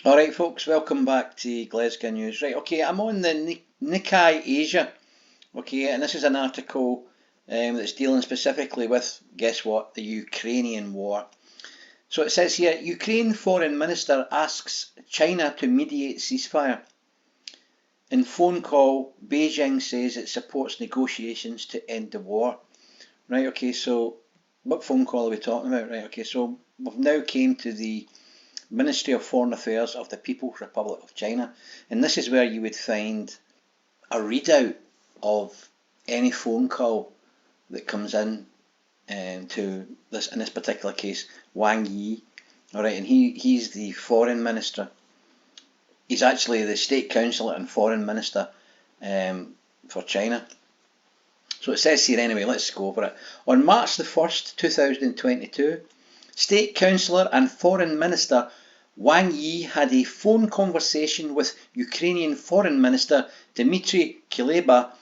Alright folks, welcome back to Glesga News. Right, okay, I'm on the Nikkei Asia, okay, and this is an article that's dealing specifically with, guess what, the Ukrainian war. So it says here, Ukraine Foreign Minister asks China to mediate ceasefire. In phone call, Beijing says it supports negotiations to end the war. Right, okay, so what phone call are we talking about? Right, okay, so we've now came to the Ministry of Foreign Affairs of the People's Republic of China, and this is where you would find a readout of any phone call that comes in to this, in this particular case, Wang Yi. All right, and he's the foreign minister. He's actually the state councillor and foreign minister for China. So it says here anyway, let's go over it. On March the 1st, 2022, State Councillor and Foreign Minister Wang Yi had a phone conversation with Ukrainian Foreign Minister Dmytro Kuleba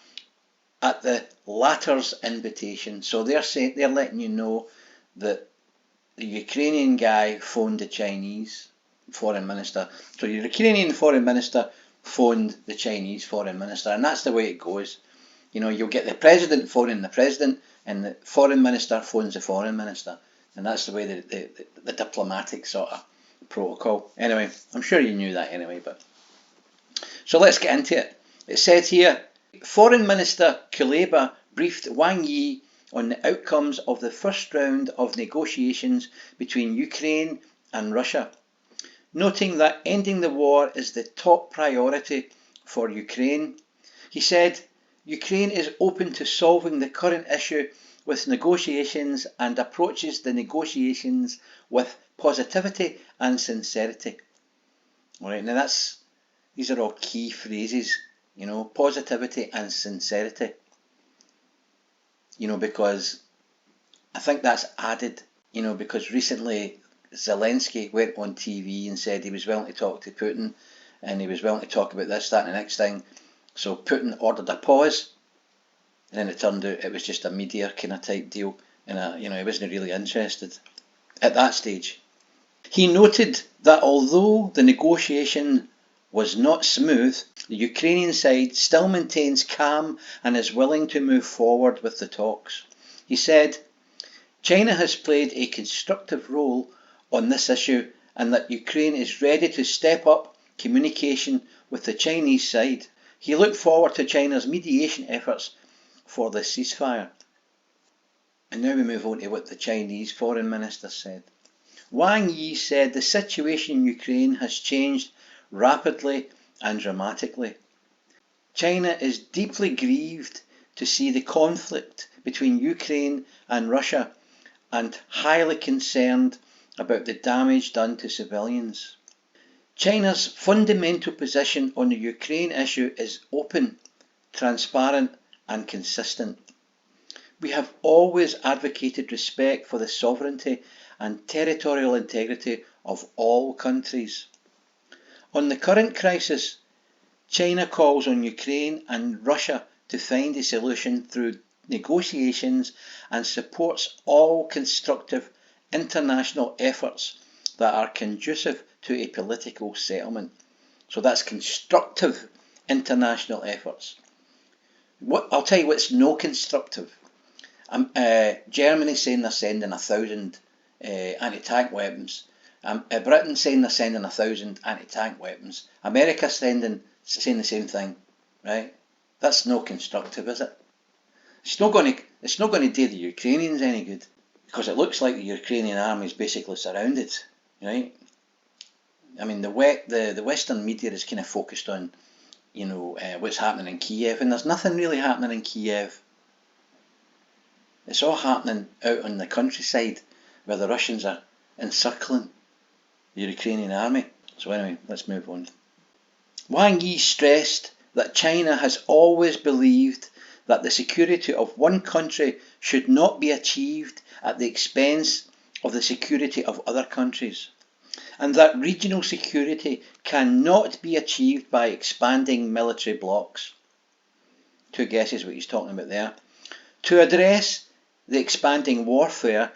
at the latter's invitation. So they're letting you know that the Ukrainian guy phoned the Chinese Foreign Minister. So your Ukrainian Foreign Minister phoned the Chinese Foreign Minister, and that's the way it goes. You know, you'll get the president phoning the president, and the foreign minister phones the foreign minister, and that's the way the diplomatic sort of protocol. Anyway, I'm sure you knew that anyway, but so let's get into it. It said here, Foreign Minister Kuleba briefed Wang Yi on the outcomes of the first round of negotiations between Ukraine and Russia, noting that ending the war is the top priority for Ukraine. He said, Ukraine is open to solving the current issue with negotiations and approaches the negotiations with positivity and sincerity. All right, now these are all key phrases, you know, positivity and sincerity. You know, because I think that's added, you know, because recently Zelensky went on TV and said he was willing to talk to Putin and he was willing to talk about this, that, and the next thing. So Putin ordered a pause, and then it turned out it was just a media kind of type deal, and he wasn't really interested at that stage. He noted that although the negotiation was not smooth, the Ukrainian side still maintains calm and is willing to move forward with the talks. He said, China has played a constructive role on this issue and that Ukraine is ready to step up communication with the Chinese side. He looked forward to China's mediation efforts for the ceasefire. And now we move on to what the Chinese foreign minister said. Wang Yi said the situation in Ukraine has changed rapidly and dramatically. China is deeply grieved to see the conflict between Ukraine and Russia and highly concerned about the damage done to civilians. China's fundamental position on the Ukraine issue is open, transparent and consistent. We have always advocated respect for the sovereignty and territorial integrity of all countries. On the current crisis, China calls on Ukraine and Russia to find a solution through negotiations and supports all constructive international efforts that are conducive to a political settlement. So that's constructive international efforts. I'll tell you what's no constructive. Germany saying they're sending 1,000 anti-tank weapons. Britain saying they're sending 1,000 anti-tank weapons. America saying the same thing, right? That's no constructive, is it? It's not going to do the Ukrainians any good, because it looks like the Ukrainian army is basically surrounded, right? I mean, the Western media is kind of focused on, what's happening in Kiev, and there's nothing really happening in Kiev. It's all happening out on the countryside where the Russians are encircling the Ukrainian army. So anyway, let's move on. Wang Yi stressed that China has always believed that the security of one country should not be achieved at the expense of the security of other countries, and that regional security cannot be achieved by expanding military blocs. Two guesses what he's talking about there. To address the expanding warfare,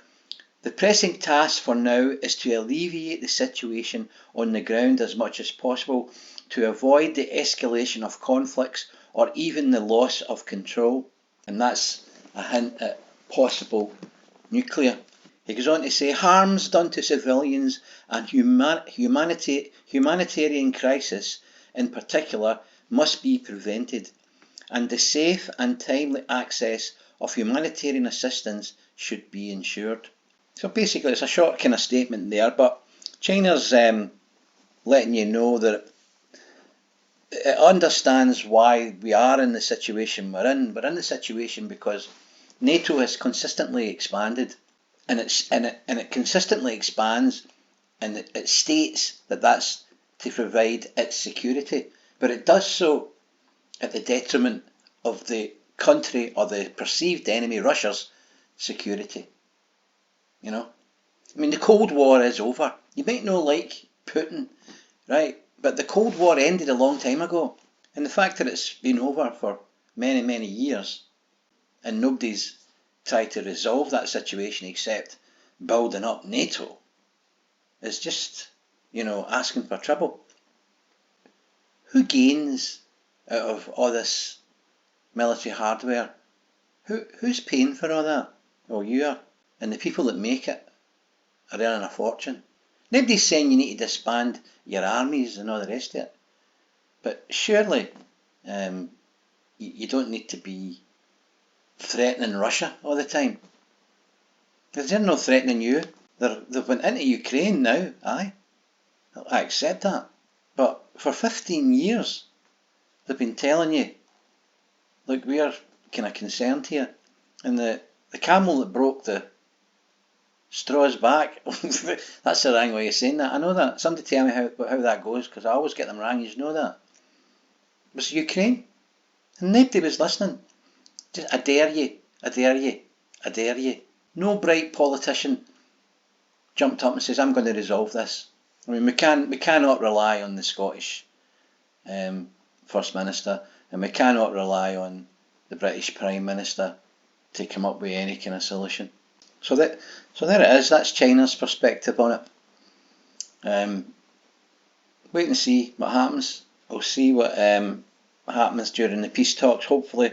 The pressing task for now is to alleviate the situation on the ground as much as possible to avoid the escalation of conflicts or even the loss of control. And that's a hint at possible nuclear. He goes on to say, harms done to civilians and humanitarian crisis in particular must be prevented, and the safe and timely access of humanitarian assistance should be ensured. So basically it's a short kind of statement there, but China's letting you know that it understands why we are in the situation we're in. We're in the situation because NATO has consistently expanded, and it consistently expands, and it states that that's to provide its security, but it does so at the detriment of the country or the perceived enemy, Russia's security. You know, I mean, the Cold War is over. You might not like Putin, right? But the Cold War ended a long time ago, and the fact that it's been over for many, many years, and nobody's tried to resolve that situation except building up NATO, is just, asking for trouble. Who gains out of all this military hardware? Who's paying for all that? Well, you are. And the people that make it are earning a fortune. Nobody's saying you need to disband your armies and all the rest of it. But surely you don't need to be threatening Russia all the time. Because they're not threatening you. They've went into Ukraine now, aye. I accept that. But for 15 years, they've been telling you, look, we are kind of concerned here. And the camel that broke the straw's back, that's the wrong way of saying that. I know that. Somebody tell me how that goes, because I always get them wrong, you know that. It was Ukraine. And nobody was listening. Just, I dare you, I dare you, I dare you. No bright politician jumped up and says, I'm going to resolve this. I mean, we cannot rely on the Scottish First Minister, and we cannot rely on the British Prime Minister to come up with any kind of solution. So there it is. That's China's perspective on it. Wait and see what happens. We'll see what happens during the peace talks. Hopefully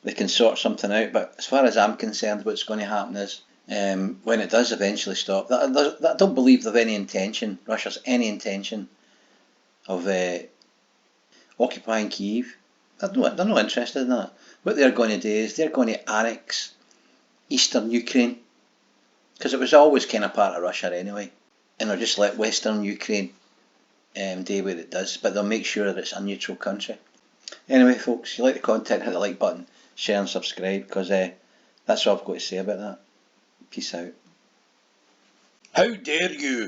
they can sort something out. But as far as I'm concerned, what's going to happen is when it does eventually stop, I don't believe they've any intention, Russia's any intention of occupying Kyiv. They're not interested in that. What they're going to do is they're going to annex eastern Ukraine, because it was always kind of part of Russia anyway, and they'll just let western Ukraine do what it does, but they'll make sure that it's a neutral country. Anyway, folks, if you like the content, hit the like button, share and subscribe, because that's all I've got to say about that. Peace out. How dare you